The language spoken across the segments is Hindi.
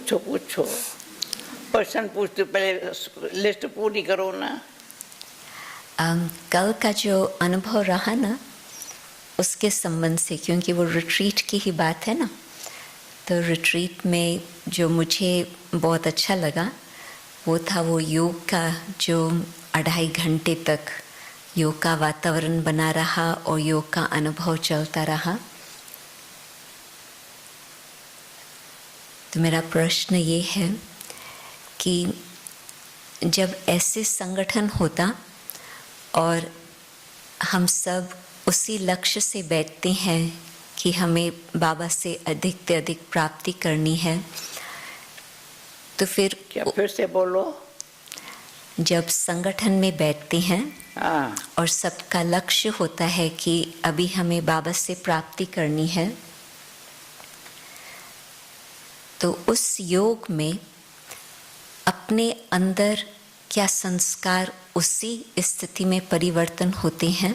पूछो पूछो, प्रश्न पूछते पहले लिस्ट पूरी करो ना। कल का जो अनुभव रहा ना, उसके संबंध से, क्योंकि वो रिट्रीट की ही बात है ना, तो रिट्रीट में जो मुझे बहुत अच्छा लगा वो था वो योग का, जो 2.5 घंटे तक योग का वातावरण बना रहा और योग का अनुभव चलता रहा। तो मेरा प्रश्न ये है कि जब ऐसे संगठन होता और हम सब उसी लक्ष्य से बैठते हैं कि हमें बाबा से अधिक प्राप्ति करनी है, तो फिर क्या फिर से बोलो? जब संगठन में बैठते हैं और सबका लक्ष्य होता है कि अभी हमें बाबा से प्राप्ति करनी है, तो उस योग में अपने अंदर क्या संस्कार उसी स्थिति में परिवर्तन होते हैं,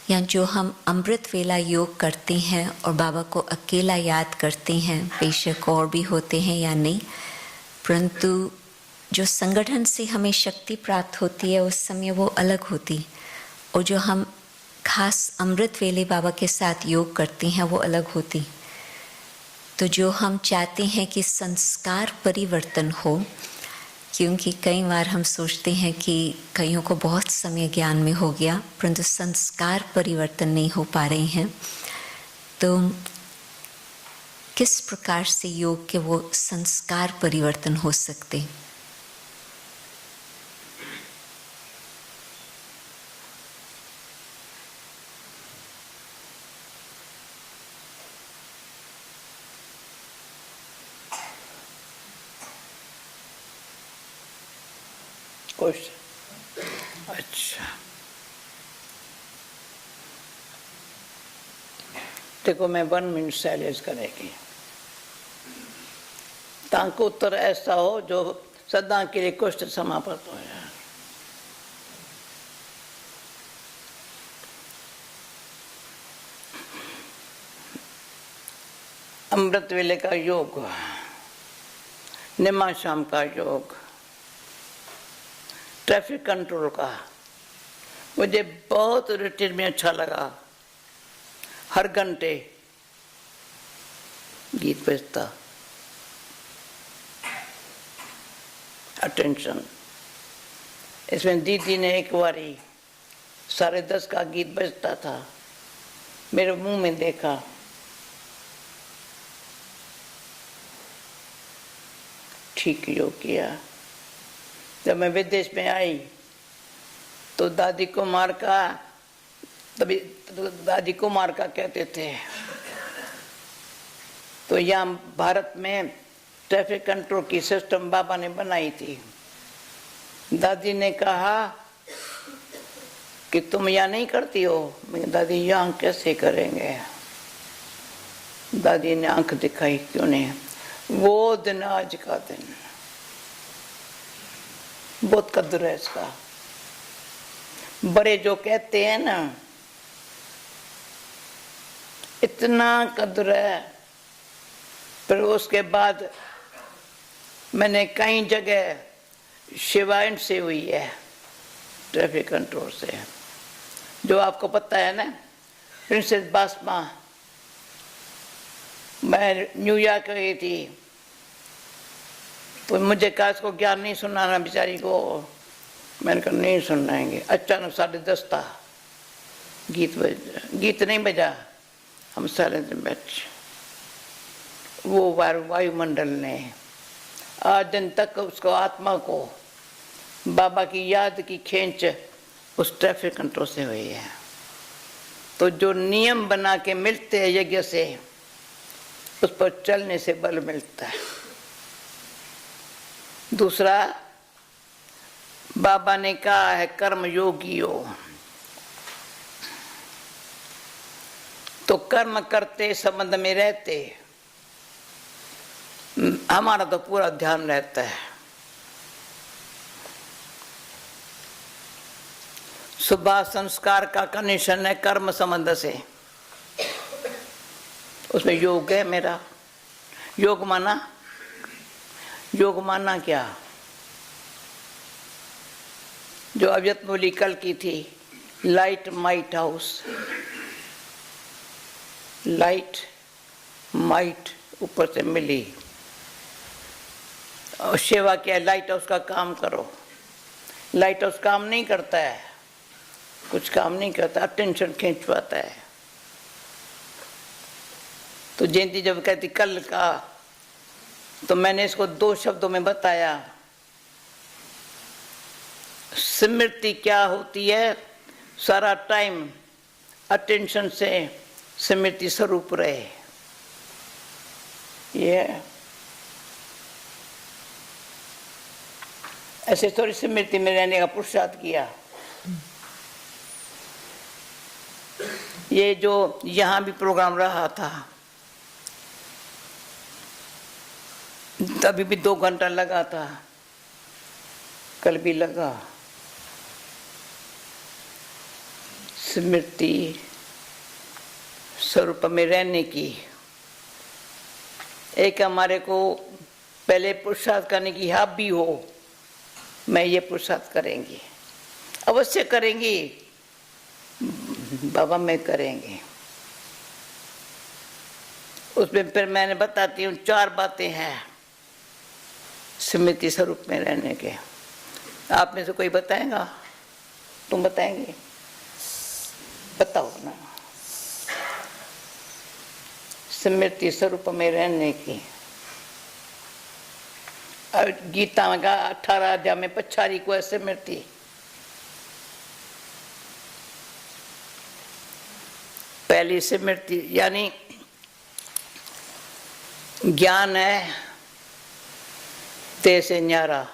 या जो हम अमृत वेला योग करते हैं और बाबा को अकेला याद करते हैं, बेशक और भी होते हैं या नहीं, परंतु जो संगठन से हमें शक्ति प्राप्त होती है उस समय वो अलग होती, और जो हम खास अमृत वेले बाबा के साथ योग करते हैं वो अलग होती। तो जो हम चाहते हैं कि संस्कार परिवर्तन हो, क्योंकि कई बार हम सोचते हैं कि कईयों को बहुत समय ज्ञान में हो गया परंतु संस्कार परिवर्तन नहीं हो पा रहे हैं, तो किस प्रकार से योग के वो संस्कार परिवर्तन हो सकते? अच्छा, देखो मैं 1 मिनट साइलेंस करेगी ताकि उत्तर ऐसा हो जो सदा के लिए क्वेश्चन समाप्त हो जाए। अमृत वेले का योग, निमा शाम का योग, ट्रैफिक कंट्रोल का, मुझे बहुत रूटीन में अच्छा लगा। हर घंटे गीत बजता, अटेंशन। इसमें दीदी ने एक बारी 10:30 का गीत बजता था, मेरे मुंह में देखा, ठीक योग किया। जब मैं विदेश में आई तो दादी कुमार का, तभी दादी कुमार का कहते थे, तो यहाँ भारत में ट्रैफिक कंट्रोल की सिस्टम बाबा ने बनाई थी। दादी ने कहा कि तुम यहाँ नहीं करती हो। मैं दादी यहाँ कैसे करेंगे? दादी ने आंख दिखाई, क्यों नहीं? वो दिन आज का दिन, बहुत कदर है इसका। बड़े जो कहते हैं ना, इतना कदर है। फिर उसके बाद मैंने कई जगह शिवायन से हुई है ट्रैफिक कंट्रोल से, जो आपको पता है ना, प्रिंसेस बासमा। मैं न्यूयॉर्क गई थी तो मुझे कहा इसको ज्ञान नहीं सुनाना बेचारी को। मैंने कहा नहीं सुनाएंगे। अचानक 10:30 था, गीत नहीं बजा, हम साइलेंट में बैठे। वो वायुमंडल ने आज दिन तक उसको, आत्मा को बाबा की याद की खींच उस ट्रैफिक कंट्रोल से हुई है। तो जो नियम बना के मिलते हैं यज्ञ से, उस पर चलने से बल मिलता है। दूसरा, बाबा ने कहा है कर्म योगी हो, तो कर्म करते संबंध में रहते हमारा तो पूरा ध्यान रहता है। सुबह संस्कार का कनेक्शन है कर्म संबंध से, उसमें योग है मेरा। योग माना योग माना क्या? जो अव्यक्त बोली कल की थी, light might house, light might ऊपर से मिली और सेवा किया। लाइट हाउस का काम करो। लाइट हाउस काम नहीं करता है, कुछ काम नहीं करता, अटेंशन खींचवाता है। तो जयंती जब कहती कल का, तो मैंने इसको 2 शब्दों में बताया। स्मृति क्या होती है? सारा टाइम अटेंशन से स्मृति स्वरूप रहे। ये ऐसे थोड़ी स्मृति में रहने का पुरुषार्थ किया। ये जो यहाँ भी प्रोग्राम रहा था, तभी भी 2 घंटा लगा था, कल भी लगा। स्मृति स्वरूप में रहने की एक हमारे को पहले पुरुषार्थ करने की हॉबी हो। मैं ये पुरुषार्थ करेंगी, अवश्य करेंगी बाबा, मैं करेंगे। उसमें फिर मैंने बताती हूँ 4 बातें हैं स्मृति स्वरूप में रहने के। आप में से कोई बताएगा? तुम बताएंगे? बताओ ना। स्मृति स्वरूप में रहने की। और गीता में का 18 अध्याय में पछारी को ऐसे स्मृति। पहली स्मृति यानी ज्ञान है ते से न्यारा,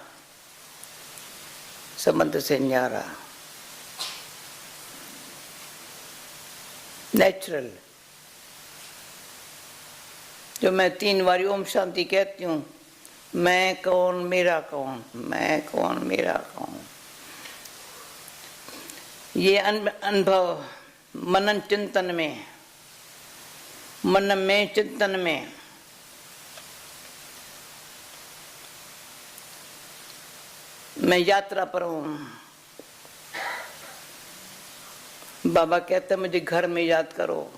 संबंध से न्यारा, नेचुरल। जो मैं 3 बार ओम शांति कहती हूँ, मैं कौन मेरा कौन, मैं कौन मेरा कौन, ये अनुभव मनन चिंतन में, मन में चिंतन में मैं यात्रा पर हूँ। बाबा कहते मुझे घर में याद करो,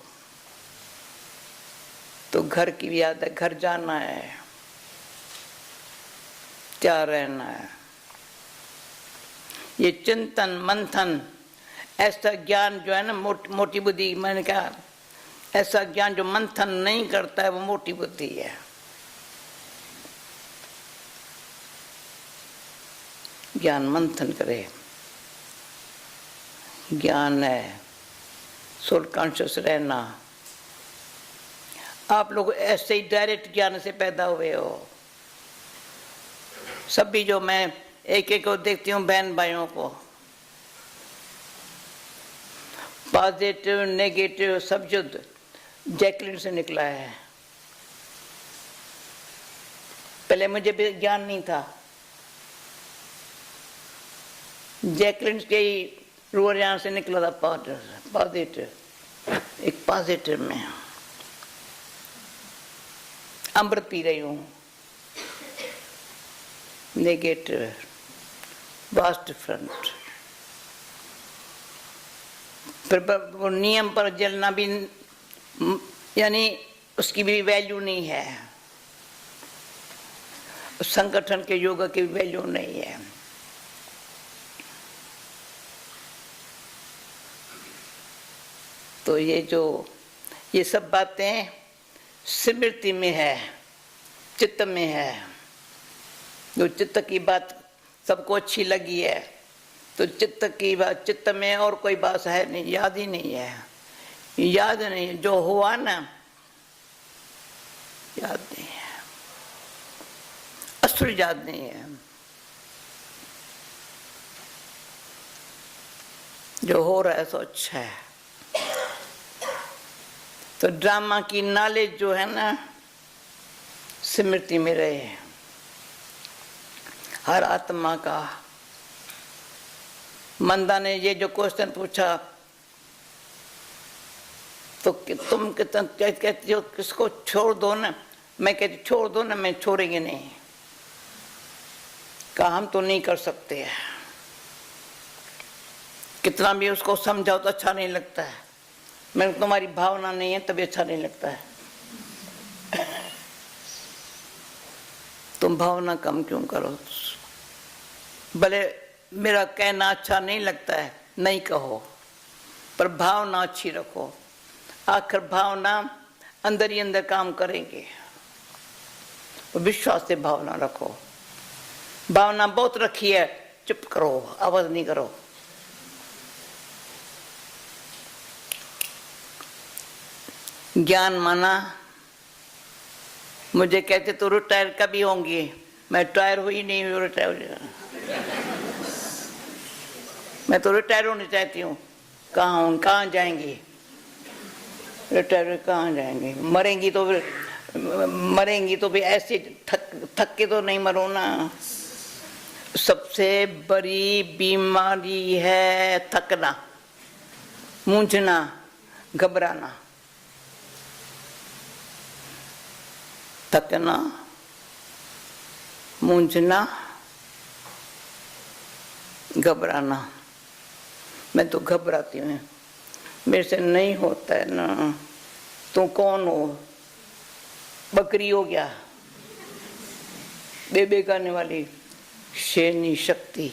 तो घर की भी याद है, घर जाना है, क्या रहना है। ये चिंतन मंथन, ऐसा ज्ञान जो है ना, मोटी बुद्धि, मैंने कहा ऐसा ज्ञान जो मंथन नहीं करता है वो मोटी बुद्धि है। ज्ञान मंथन करे, ज्ञान है सोल कॉन्शियस रहना। आप लोग ऐसे ही डायरेक्ट ज्ञान से पैदा हुए हो। सभी जो मैं एक एक को देखती हूँ बहन भाइयों को, पॉजिटिव नेगेटिव सब युद्ध जैकलिन से निकला है। पहले मुझे भी ज्ञान नहीं था, जैकलिन के ही रूर यहाँ से निकला था पॉजिटिव, एक पॉजिटिव में अमृत पी रही हूँ, नेगेटिव वास्ट फ्रंट। फिर वो नियम पर जलना भी, यानी उसकी भी वैल्यू नहीं है, उस संगठन के योग की वैल्यू नहीं है। तो ये सब बातें स्मृति में है, चित्त में है। जो चित्त की बात सबको अच्छी लगी है, तो चित्त की बात चित्त में और कोई बात है नहीं, याद ही नहीं है, याद नहीं। जो हुआ ना, याद नहीं है, असुर याद नहीं है। जो हो रहा है सो अच्छा है। तो ड्रामा की नॉलेज जो है ना, स्मृति में रहे हर आत्मा का। मंदा ने ये जो क्वेश्चन पूछा, तो तुम कहती हो किसको छोड़ दो ना, मैं कहती छोड़ दो ना, मैं छोड़ेंगे नहीं। हम तो नहीं कर सकते हैं। कितना भी उसको समझाओ तो अच्छा नहीं लगता है। मैं तुम्हारी भावना नहीं है तभी अच्छा नहीं लगता है। तुम भावना कम क्यों करो? भले मेरा कहना अच्छा नहीं लगता है, नहीं कहो, पर भावना अच्छी रखो। आखिर भावना अंदर ही अंदर काम करेंगे। विश्वास से भावना रखो। भावना बहुत रखी है, चुप करो, आवाज नहीं करो। ज्ञान माना, मुझे कहते तो रिटायर कभी होंगी, मैं रिटायर हुई नहीं हूँ। रिटायर मैं तो रिटायर होना चाहती हूँ। कहाँ जाएंगी? रिटायर कहाँ जाएंगी? मरेंगी तो भी ऐसे थक के तो नहीं मरो ना। सबसे बड़ी बीमारी है थकना, मूंझना, घबराना। थकना, मूंझना, घबराना। मैं तो घबराती हूँ, मेरे से नहीं होता है ना। तू कौन हो? बकरी हो क्या? बेबे करने वाली? शैनी शक्ति,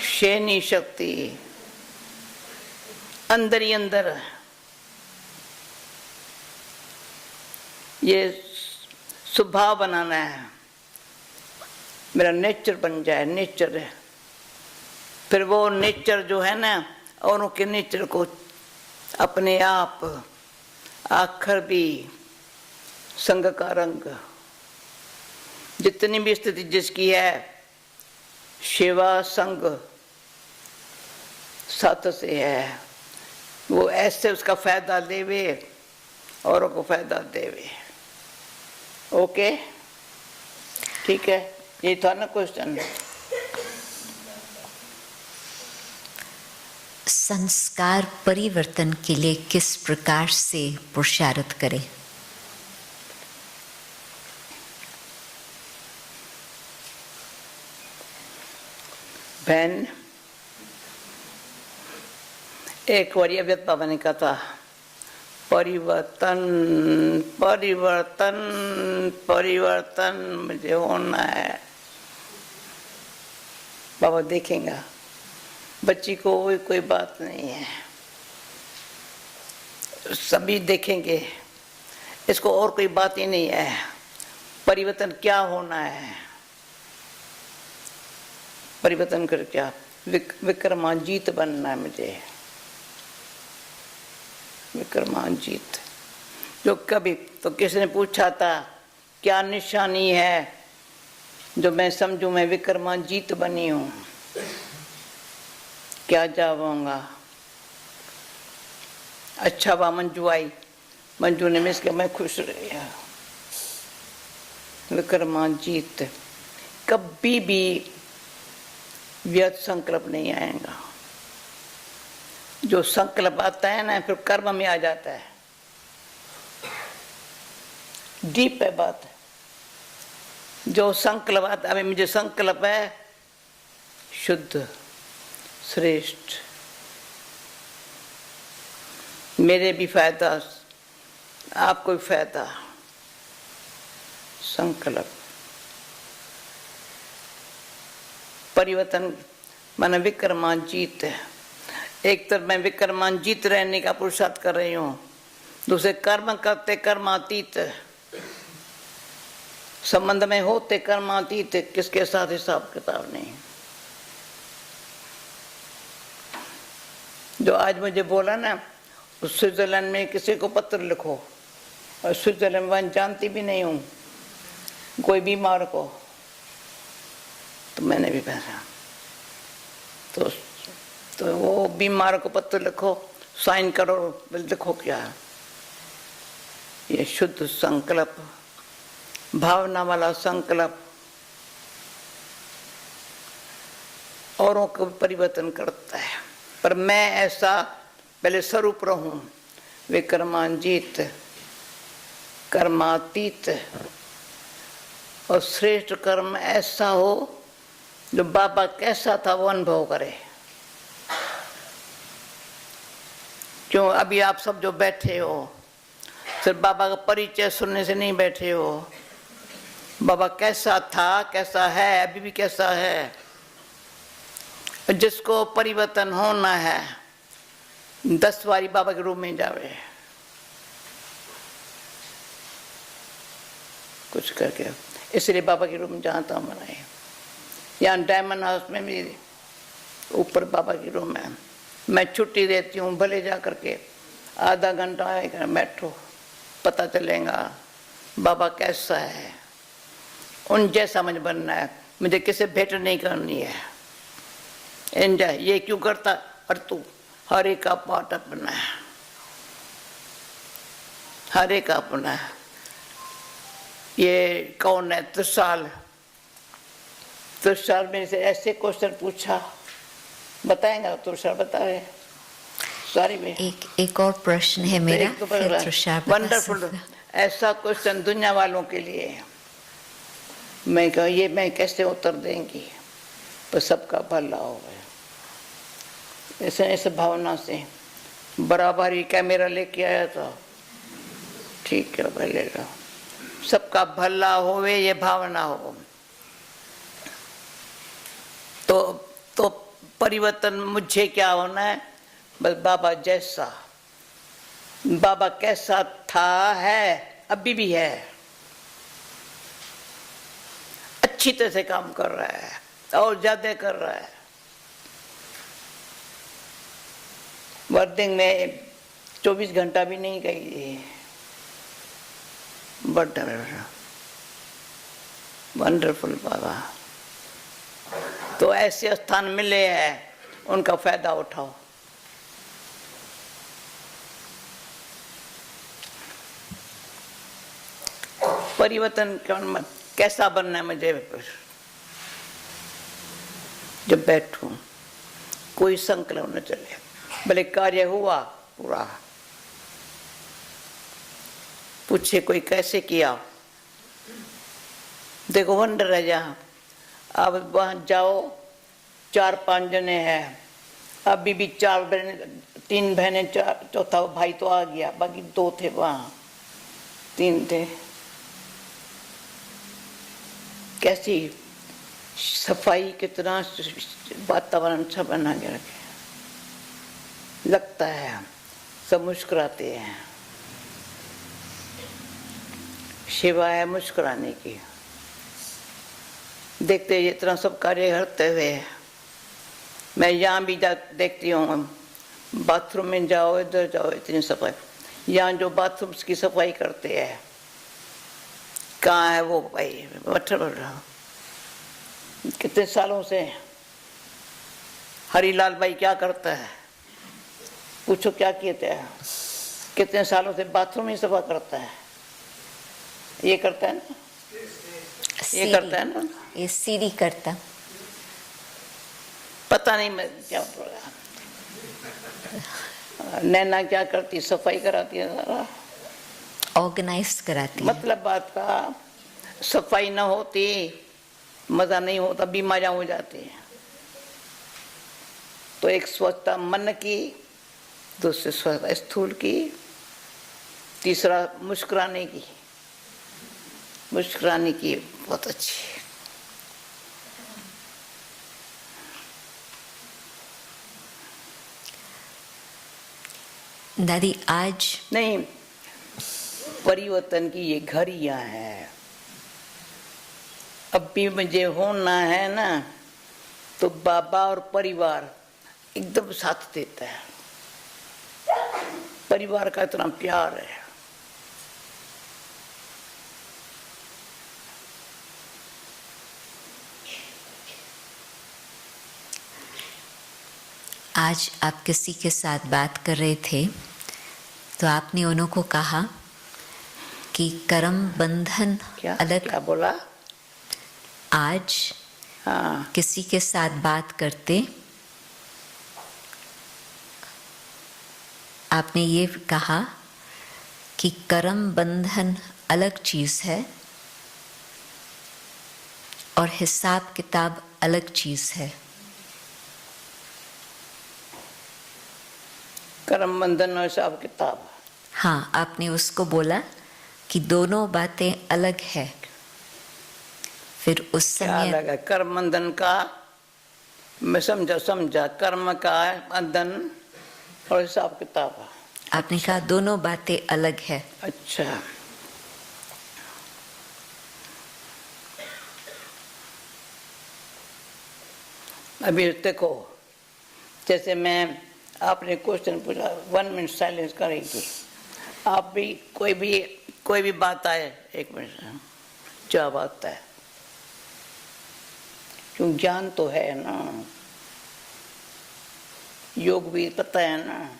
शैनी शक्ति अंदर ही अंदर। ये स्वभाव बनाना है, मेरा नेचर बन जाए। नेचर है, फिर वो नेचर जो है ना, औरों के नेचर को अपने आप आखिर भी संग का रंग। जितनी भी स्थिति जिसकी है, सेवा संग साथ से है, वो ऐसे उसका फायदा देवे, औरों को फायदा देवे। ओके, ठीक है। ये था ना क्वेश्चन। संस्कार परिवर्तन के लिए किस प्रकार से पुरुषार्थ करें? बहन, एक वरियव्यत बाबा ने कहा था, परिवर्तन परिवर्तन परिवर्तन मुझे होना है। बाबा देखेगा, बच्ची को कोई बात नहीं है, सभी देखेंगे, इसको और कोई बात ही नहीं है। परिवर्तन क्या होना है? परिवर्तन कर क्या? विक्रमाजीत बनना है मुझे। विक्रमाजीत। जो कभी तो किसी ने पूछा था क्या निशानी है जो मैं समझूं मैं विक्रमाजीत बनी हूं, क्या जाऊंगा? अच्छा वह मंजू आई, मंजू ने मिस के मैं खुश रही। विक्रमाजीत कभी भी व्यर्थ संकल्प नहीं आएगा। जो संकल्प आता है ना, फिर कर्म में आ जाता है। डीप है बात। जो संकल्प आता, अभी मुझे संकल्प है शुद्ध, श्रेष्ठ, मेरे भी फायदा, आपको भी फायदा। संकल्प परिवर्तन माना विक्रमाजीत है। एक तरफ मैं विक्रमाजीत रहने का पुरुषार्थ कर रही हूँ, दूसरे कर्म करते कर्मातीत, संबंध में होते कर्मातीत, किसके साथ हिसाब किताब नहीं। जो आज मुझे बोला ना, स्विट्जरलैंड में किसी को पत्र लिखो, और स्विट्जरलैंड में जानती भी नहीं हूँ कोई बीमार को, तो मैंने भी पहना तो वो बीमार को पत्र लिखो, साइन करो, लिखो क्या? ये शुद्ध संकल्प, भावना वाला संकल्प औरों को परिवर्तन करता है। पर मैं ऐसा पहले स्वरूप रहूं, विक्रमाजीत, कर्मातीत, और श्रेष्ठ कर्म ऐसा हो जो बाबा कैसा था वो अनुभव करे। क्यों अभी आप सब जो बैठे हो सिर्फ बाबा का परिचय सुनने से नहीं बैठे हो। बाबा कैसा था, कैसा है, अभी भी कैसा है। जिसको परिवर्तन होना है 10 बारी बाबा के रूम में जावे कुछ करके। इसलिए बाबा के रूम जाता हूँ मैं। यहाँ डायमंड हाउस में भी ऊपर बाबा की रूम है। मैं छुट्टी देती हूँ, भले जा करके आधा घंटा आएगा बैठो, पता चलेगा बाबा कैसा है। उन जैसा मुझे बनना है, मुझे किसी भेंट नहीं करनी है। एंजॉय ये क्यों करता, और तू हर एक का पार्ट अपना है, हर एक अपना है। ये कौन है त्रिशाल, त्रिशाल में से ऐसे क्वेश्चन पूछा, बताएंगा त्रिशाल बता रहे सारी में। एक और प्रश्न है मेरा, फिर तुषार बता वंडरफुल सकता। ऐसा क्वेश्चन दुनिया वालों के लिए। मैं कहूँ ये मैं कैसे उत्तर देंगी, पर सबका भला हो गया। ऐसे भावना से बराबर ही कैमरा लेके आया था, ठीक है भाई ले लो, सबका भला होवे ये भावना हो तो परिवर्तन मुझे क्या होना है, बस बाबा जैसा। बाबा कैसा था, है, अभी भी है, अच्छी तरह से काम कर रहा है और ज्यादा कर रहा है। वर्दिंग में 24 घंटा भी नहीं गई। वंडरफुल बाबा। तो ऐसे स्थान मिले हैं, उनका फायदा उठाओ। परिवर्तन कैसा बनना है मुझे, जब बैठूं कोई संकल्प न चले, भले कार्य हुआ पूरा, पूछे कोई कैसे किया, देखो वंडर है। जहाँ अब वहां जाओ 4-5 जने हैं, अभी भी 4 बहने, 3 बहने, चौथा भाई तो आ गया, बाकी 2 थे वहां, 3 थे। कैसी सफाई, कितना वातावरण अच्छा बना के रखे, लगता है सब मुस्कुराते हैं। सेवा है मुस्कुराने की। देखते इतना सब कार्य करते हुए, मैं यहाँ भी देखती हूँ, बाथरूम में जाओ, इधर जाओ, इतनी सफाई। यहाँ जो बाथरूम की सफाई करते हैं, कहाँ है वो भाई, कितने सालों से। हरीलाल भाई क्या करता है, पूछो क्या किए थे, कितने सालों से बाथरूम ही सफा करता है। ये करता है ना, ये करता है ना, ये सीढ़ी करता, पता नहीं मैं क्या बोला। नैना क्या करती, सफाई कराती है सारा, ऑर्गेनाइज कराती है। मतलब बात का, सफाई ना होती मजा नहीं होता, बीमारियां हो जाती हैं। तो एक स्वच्छता मन की, दूसरी स्वच्छता स्थूल की, तीसरा मुस्कुराने की। मुस्कुराने की बहुत अच्छी। दादी आज नहीं, परिवर्तन की ये घड़ियां हैं। अब भी मुझे होना है ना, तो बाबा और परिवार एकदम साथ देता है। परिवार का इतना प्यार है। आज आप किसी के साथ बात कर रहे थे, तो आपने उन्हों को कहा कि कर्म बंधन अलग। क्या बोला? आज हाँ, किसी के साथ बात करते आपने ये कहा कि कर्म बंधन अलग चीज है और हिसाब किताब अलग चीज है। कर्म बंधन और हिसाब किताब। हाँ, आपने उसको बोला कि दोनों बातें अलग है। फिर उस क्या समय अलग है? कर्म बंधन का मैं समझा कर्म का बंधन और हिसाब किताब। आपने कहा दोनों बातें अलग है। अच्छा, अभी देखो, जैसे मैं आपने क्वेश्चन पूछा, 1 मिनट साइलेंस करेंगे। आप भी कोई भी बात आए, 1 मिनट, क्या बात है? क्यों, ज्ञान तो है ना, योग भी पता है ना।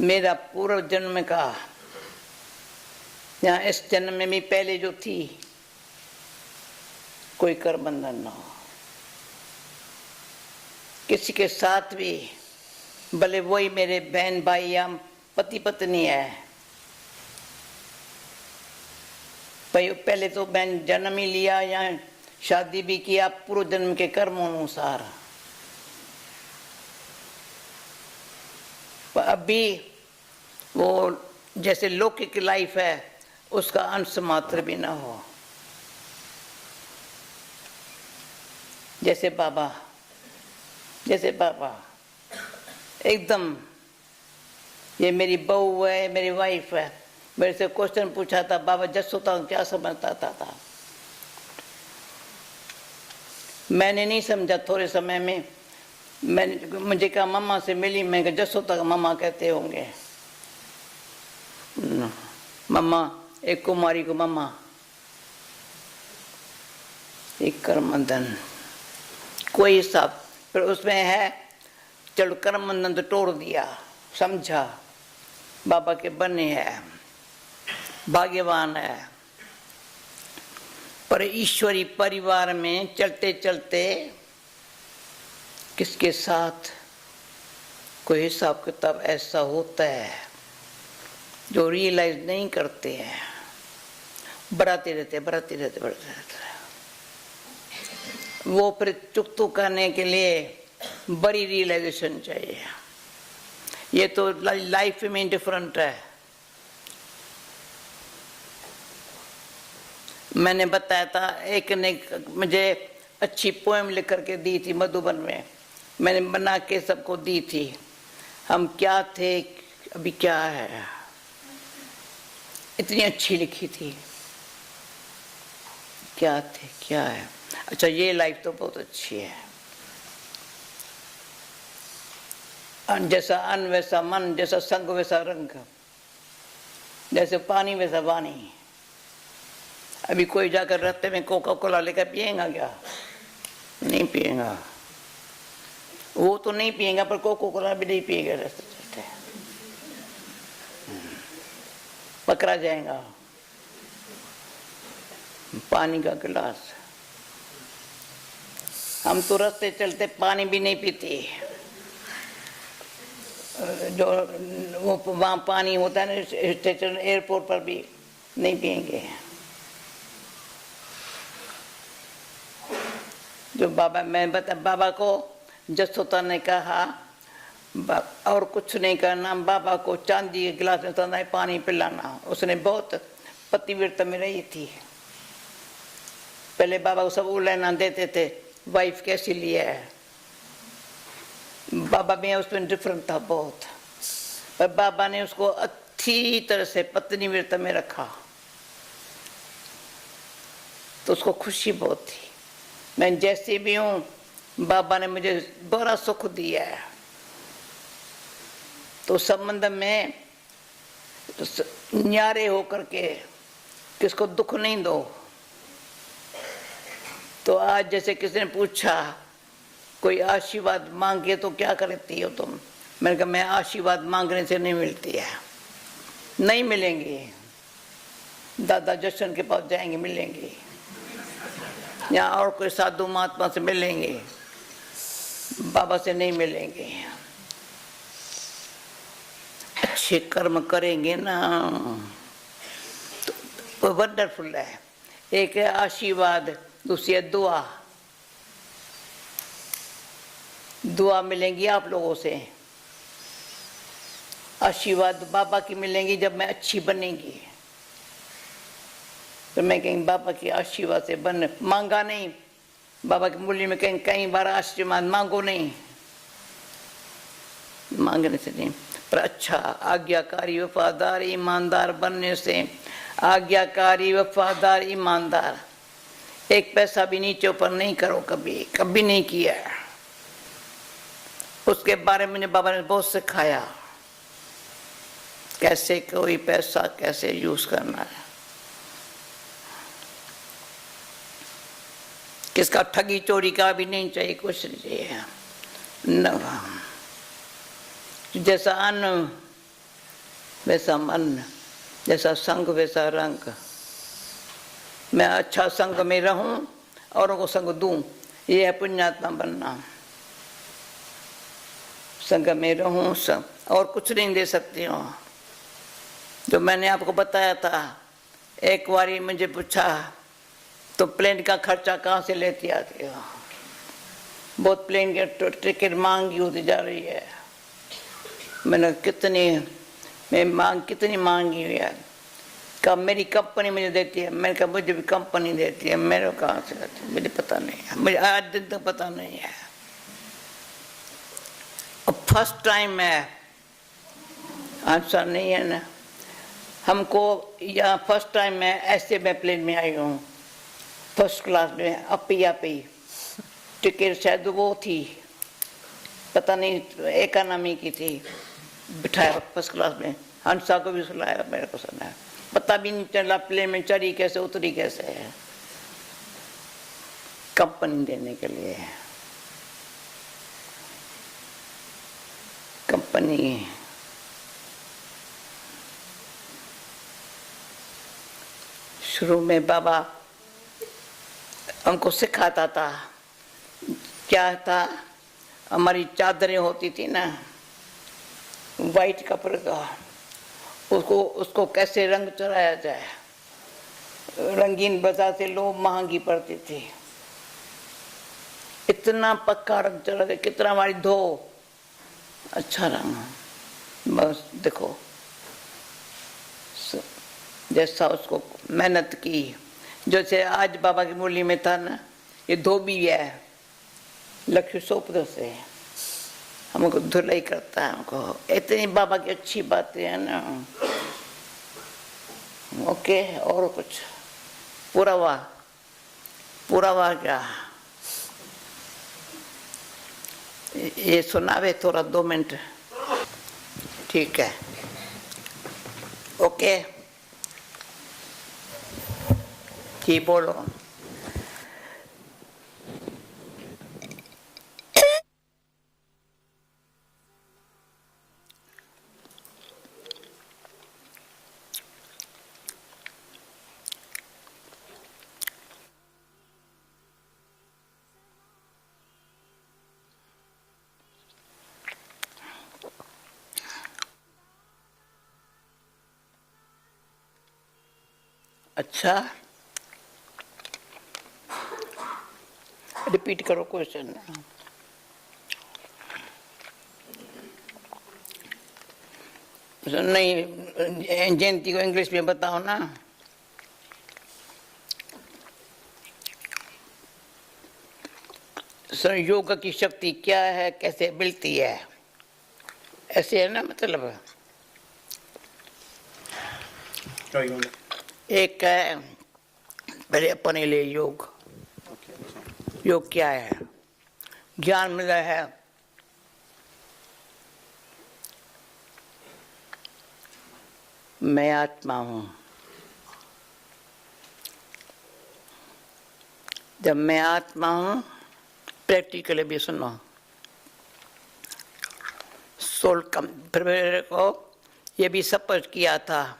मेरा पूर्व जन्म का, या इस जन्म में भी पहले जो थी, कोई कर बंधन ना हो किसी के साथ भी, भले वही मेरे बहन भाई या पति पत्नी है। पहले तो बहन जन्म ही लिया या शादी भी किया पूर्व जन्म के कर्मों अनुसार, पर अभी वो जैसे लौकिक लाइफ है उसका अंश मात्र भी ना हो। जैसे बाबा एकदम, ये मेरी बहू है, मेरी वाइफ है, मेरे से क्वेश्चन पूछा था, बाबा जसोता क्या समझता था? मैंने नहीं समझा। थोड़े समय में मैंने मुझे कहा, मम्मा से मिली, मैं कहा जसोता का मम्मा कहते होंगे। मम्मा, एक कुमारी को मम्मा, एक कर्म बंधन, कोई हिसाब। फिर उसमें है, चलो कर्म बंधन तो तोड़ दिया, समझा बाबा के बने है, भाग्यवान है, पर ईश्वरी परिवार में चलते चलते किसके साथ कोई हिसाब किताब ऐसा होता है जो रियलाइज नहीं करते हैं, बढ़ाते रहते। वो फिर चुकतू करने के लिए बड़ी रियलाइजेशन चाहिए। ये तो लाइफ में डिफरेंट है। मैंने बताया था, एक ने मुझे अच्छी पोएम लिख करके दी थी मधुबन में, मैंने बना के सबको दी थी। हम क्या थे, अभी क्या है, इतनी अच्छी लिखी थी। क्या थे, क्या है। अच्छा, ये लाइफ तो बहुत अच्छी है। जैसा अन्न वैसा मन, जैसा संग वैसा रंग, जैसे पानी वैसा वाणी। अभी कोई जाकर रास्ते में कोका कोला लेकर पिएगा क्या? नहीं पिएगा। वो तो नहीं पिएगा, पर कोका कोला भी नहीं पिएगा रास्ते चलते, पकड़ा जाएगा। पानी का गिलास, हम तो रास्ते चलते पानी भी नहीं पीते। जो वो वहाँ पानी होता है ना स्टेशन एयरपोर्ट पर भी नहीं पिएंगे। जो बाबा, मैं बता, बाबा को जसोता ने कहा और कुछ नहीं करना, बाबा को चांदी के गिलास में तो पानी पिलाना। उसने बहुत पतिव्रता में रही थी। पहले बाबा को सब उलेना देते थे, वाइफ कैसी लिया है। बाबा में उसमें डिफरेंट था बहुत, पर बाबा ने उसको अच्छी तरह से पत्नी व्रत में रखा, तो उसको खुशी बहुत थी। मैं जैसे भी हूँ, बाबा ने मुझे बड़ा सुख दिया है, तो संबंध में न्यारे होकर के किसको दुख नहीं दो। तो आज जैसे किसी ने पूछा कोई आशीर्वाद मांगे तो क्या करती हो तुम? मैंने कहा मैं आशीर्वाद मांगने से नहीं मिलती है, नहीं मिलेंगी। दादा जशन के पास जाएंगे मिलेंगे, या और कोई साधु महात्मा से मिलेंगे, बाबा से नहीं मिलेंगे। अच्छे कर्म करेंगे ना तो वंडरफुल है। एक है आशीर्वाद, दूसरी है दुआ। दुआ मिलेंगी आप लोगों से, आशीर्वाद बाबा की मिलेंगी जब मैं अच्छी बनेंगी। तो मैं कहीं बाबा की आशीर्वाद से बन, मांगा नहीं बाबा की मुरली में, कहीं कई बार आशीर्वाद मांगो नहीं, मांगने से नहीं, पर अच्छा आज्ञाकारी वफादार ईमानदार बनने से, आज्ञाकारी वफादार ईमानदार, एक पैसा भी नीचे ऊपर नहीं करो, कभी कभी नहीं किया। उसके बारे में मुझे बाबा ने बहुत सिखाया, कैसे कोई पैसा कैसे यूज करना है, किसका ठगी चोरी का भी नहीं चाहिए, कुछ नहीं चाहिए न। जैसा अन्न वैसा मन, जैसा संग वैसा रंग। मैं अच्छा संग में रहूं, औरों को संग दूं, ये है पुण्यात्मा बनना। संग में रहूं सब, और कुछ नहीं दे सकती हूँ। जो मैंने आपको बताया था, एक बारी मुझे पूछा तो प्लेन का खर्चा कहाँ से लेती आती हो, बहुत प्लेन के टिकट महंगी होती जा रही है। मैंने कितनी मांगी हुई है, कब मेरी कंपनी मुझे देती है, मैंने कहा मुझे भी कंपनी देती है, मेरे को कहाँ से देती है मुझे पता नहीं है, मुझे आज दिन तक पता नहीं है। और फर्स्ट टाइम है, आंसर नहीं है ना हमको, या फर्स्ट टाइम मैं ऐसे मैं प्लेन में आई हूँ, फर्स्ट क्लास में, अपी टिकट शायद वो थी, पता नहीं इकोनॉमी की थी, बिठाया फर्स्ट क्लास में, हंसा को भी सुलाया, मेरे को सुनाया, पता भी नहीं चला प्लेन में चढ़ी कैसे उतरी कैसे है, कंपनी देने के लिए। कंपनी शुरू में बाबा हमको सिखाता था, क्या था, हमारी चादरें होती थी ना वाइट कपड़े का, उसको कैसे रंग चढ़ाया जाए, रंगीन बाजार से लो महंगी पड़ती थी, इतना पक्का रंग चढ़ा दे, कितना हमारी धो अच्छा रंग, बस देखो जैसा उसको मेहनत की। जैसे आज बाबा की मुरली में था ना, ये धोबी है लक्ष्मी सोपदो से, हमको धुलाई करता है, हमको इतनी बाबा की अच्छी बातें है ना। ओके, और कुछ पुरावा क्या ये सुनावे थोड़ा 2 मिनट, ठीक है? ओके जी बोलो। अच्छा, रिपीट करो क्वेश्चन। नहीं, जयंती को इंग्लिश में बताओ ना। सर योग की शक्ति क्या है, कैसे मिलती है, ऐसे है ना मतलब। एक है पहले अपने लिए योग, योग क्या है, ज्ञान मिला है, मैं आत्मा हूं। जब मैं आत्मा हूं, प्रैक्टिकली भी सुनो, सोल कम, फिर मेरे को ये भी सपोर्ट किया था,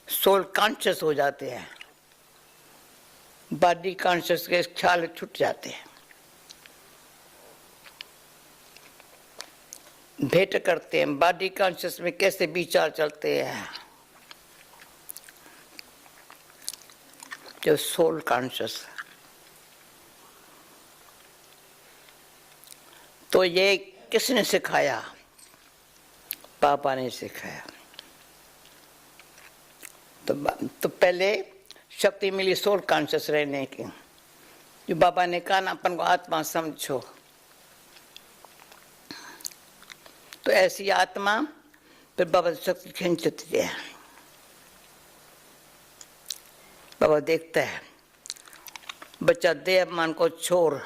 सोल कॉन्शियस हो जाते हैं, बॉडी कॉन्शियस के ख्याल छूट जाते हैं, भेंट करते हैं, बॉडी कॉन्शियस में कैसे विचार चलते हैं, जो सोल कॉन्शियस। तो ये किसने सिखाया? पापा ने सिखाया। तो पहले शक्ति मिली सोल कॉन्शियस रहने की, जो बाबा ने कहा ना अपन को आत्मा समझो, तो ऐसी आत्मा फिर बाबा शक्ति खींचती है। बाबा देखता है बच्चा देह मन को छोड़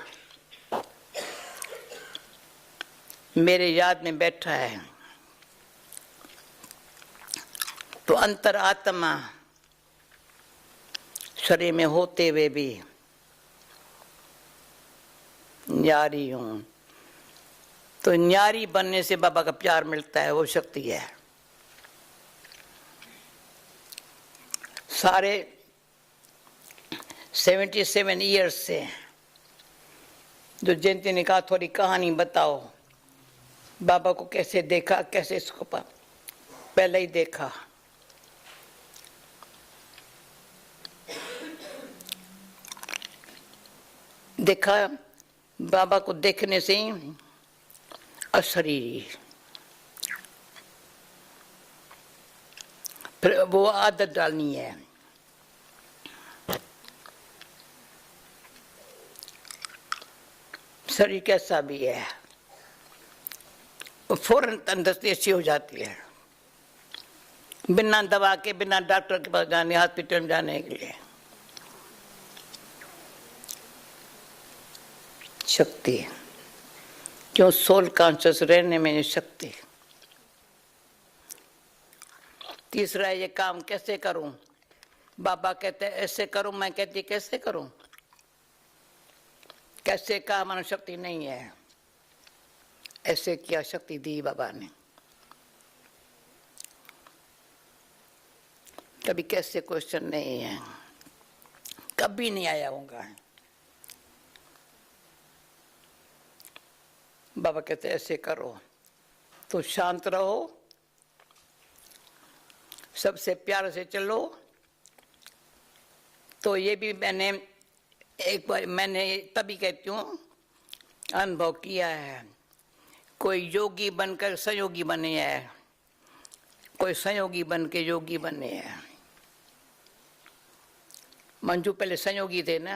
मेरे याद में बैठा है, तो अंतर आत्मा शरीर में होते हुए भी न्यारी हूं, तो न्यारी बनने से बाबा का प्यार मिलता है, वो शक्ति है। सारे 77 ईयर्स से जो जयंती ने कहा थोड़ी कहानी बताओ, बाबा को कैसे देखा, कैसे इसको पहले ही देखा। देखा बाबा को देखने से ही अशरीरी, फिर वो आदत डालनी है। शरीर कैसा भी है वो फौरन तंदुरुस्ती अच्छी हो जाती है, बिना दवा के, बिना डॉक्टर के पास जाने, हॉस्पिटल में जाने के लिए। शक्ति क्यों? सोल कॉन्शियस रहने में ये शक्ति। तीसरा, ये काम कैसे करूं? बाबा कहते ऐसे करूं, मैं कहती कैसे करूं? कैसे का मन शक्ति नहीं है, ऐसे क्या शक्ति दी बाबा ने। कभी कैसे क्वेश्चन नहीं है, कभी नहीं आया होगा। बाबा कहते ऐसे करो तो शांत रहो, सबसे प्यार से चलो। तो ये भी मैंने एक बार तभी कहती हूँ अनुभव किया है। कोई योगी बनकर संयोगी बने हैं, कोई संयोगी बन के योगी बने हैं। मंजू पहले संयोगी थे ना,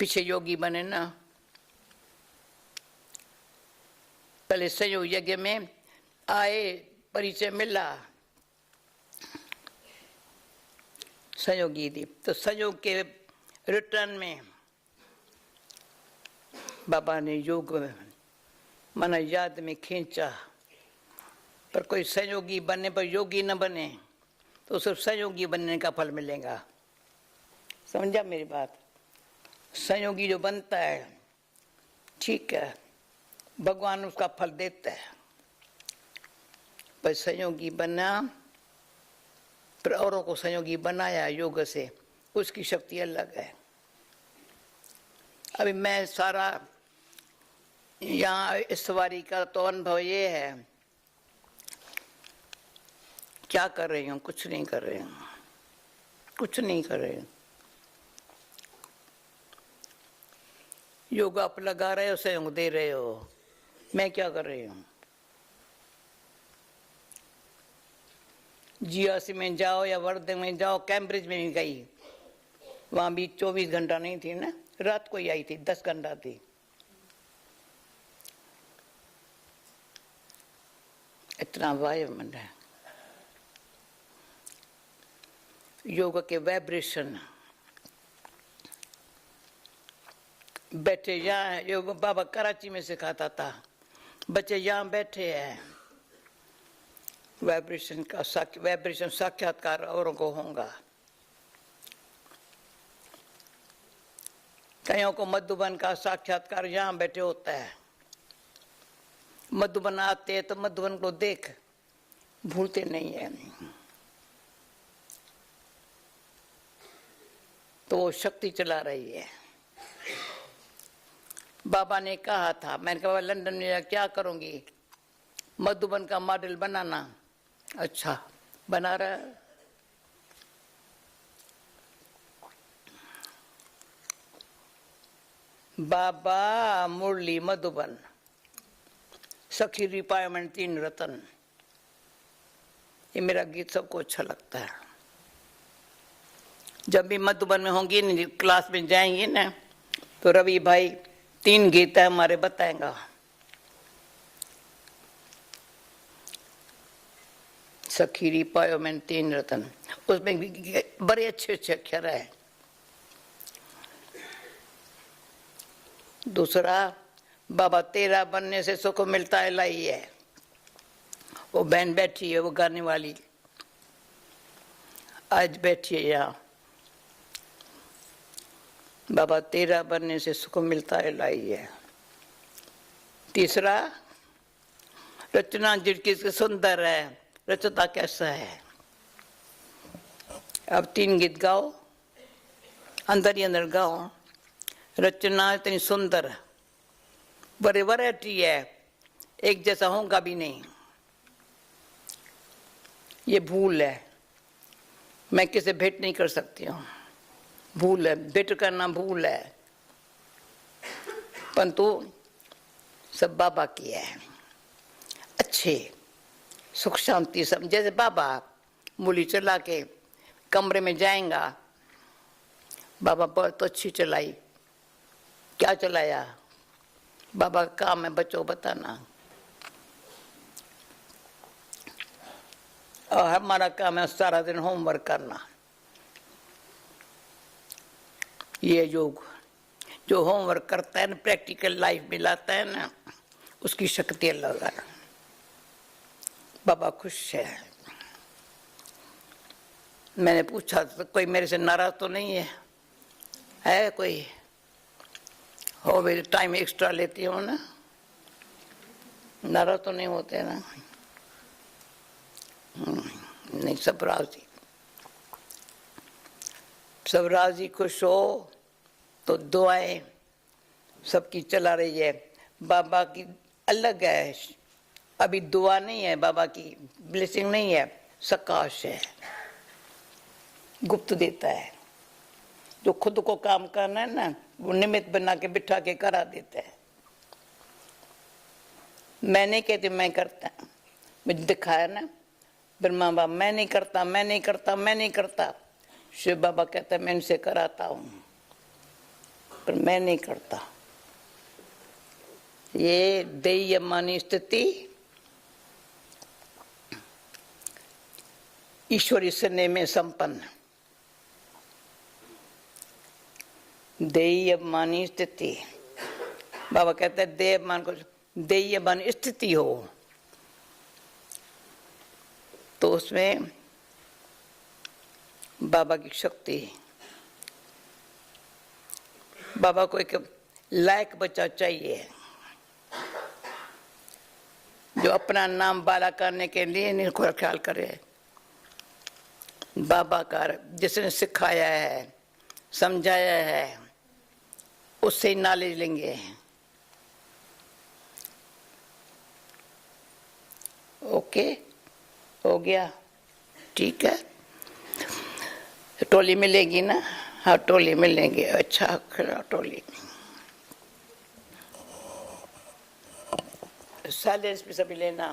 पीछे योगी बने ना। पहले संयोग यज्ञ में आए, परिचय मिला, संयोगी थी। तो संयोग के रिटर्न में बाबा ने योग माना याद में खींचा। पर कोई संयोगी बनने पर योगी न बने तो सिर्फ संयोगी बनने का फल मिलेगा। समझा मेरी बात? संयोगी जो बनता है ठीक है, भगवान उसका फल देता है, पर संयोगी बना, पर औरों को संयोगी बनाया योग से, उसकी शक्ति अलग है। अभी मैं सारा यहाँ इस सवारी का तो अनुभव ये है, क्या कर रही हूँ? कुछ नहीं कर रही हूँ, कुछ नहीं कर रही हूँ। योग आप लगा रहे हो, संयोग दे रहे हो, मैं क्या कर रही हूँ? जीआसी में जाओ या वर्धे में जाओ, कैम्ब्रिज में भी गई, वहां भी 24 घंटा नहीं थी ना, रात को ही आई थी, 10 घंटा थी। इतना वायुमंडल है, योग के वाइब्रेशन। बैठे यहाँ, योग बाबा कराची में सिखाता था, बच्चे यहाँ बैठे हैं, वाइब्रेशन साक्षात्कार औरों को होगा। कईयों को मधुबन का साक्षात्कार यहाँ बैठे होता है। मधुबन आते हैं तो मधुबन को देख भूलते नहीं है, तो वो शक्ति चला रही है। बाबा ने कहा था, मैंने कहा लंदन में क्या करूंगी? मधुबन का मॉडल बनाना। अच्छा, बना रहा है। बाबा मुरली मधुबन, सखी रिपायमन तीन रतन, ये मेरा गीत सबको अच्छा लगता है। जब भी मधुबन में होंगी न, क्लास में जाएंगी ना, तो रवि भाई 3 गीत है हमारे बताएगा। सखी रिपायमन तीन रतन, उसमें भी बड़े अच्छे अच्छे अक्षर है। दूसरा, बाबा तेरा बनने से सुख मिलता है लाई है, वो बहन बैठी है, वो गाने वाली आज बैठी है यहाँ। बाबा तेरा बनने से सुख मिलता है लाई है। तीसरा, रचना जिसकी सुंदर है, रचता कैसा है। अब 3 गीत गाओ, अंदर ही अंदर गाओ। रचना इतनी सुंदर, बड़े वैरायटी है, एक जैसा होगा भी नहीं। ये भूल है, मैं किसे भेंट नहीं कर सकती हूँ, भूल है, भेंट करना भूल है, परंतु सब बाबा की है। अच्छे सुख शांति सब, जैसे बाबा मूली चला के कमरे में जाएगा, बाबा बहुत अच्छी चलाई, क्या चलाया, बाबा का काम है बच्चों बताना, और हमारा काम है सारा दिन होमवर्क करना। ये योग जो होमवर्क करता है ना, प्रैक्टिकल लाइफ में लाता है ना, उसकी शक्ति अलग है। बाबा खुश है। मैंने पूछा तो कोई मेरे से नाराज तो नहीं है कोई? हो मेरे टाइम एक्स्ट्रा लेती हूँ ना, नाराज तो नहीं होते ना? नहीं, सब राजी, सब राजी खुश हो तो दुआएं सबकी चला रही है। बाबा की अलग है, अभी दुआ नहीं है, बाबा की ब्लेसिंग नहीं है, सकाश है, गुप्त देता है। जो खुद को काम करना है ना, वो निमित्त बना के बिठा के करा देता है। मैं नहीं कहती मैं करता, मुझे दिखाया ना ब्रह्मा बाबा, मैं नहीं करता, मैं नहीं करता, मैं नहीं करता। शिव बाबा कहता है मैं इनसे कराता हूँ, पर मैं नहीं करता। ये देय मानी स्थिति ईश्वरी स्नेह में संपन्न, देय मानी स्थिति। बाबा कहते हैं देय मान को देय मान स्थिति हो तो उसमें बाबा की शक्ति। बाबा को एक लायक बच्चा चाहिए जो अपना नाम बाला करने के लिए नहीं को ख्याल करे। बाबा का जिसने सिखाया है, समझाया है, उससे ही नॉलेज लेंगे। ओके, हो गया, ठीक है। टोली मिलेगी ना? हाँ, टोली मिलेंगे। अच्छा, खड़ा टोली। साइलेंस भी सभी लेना।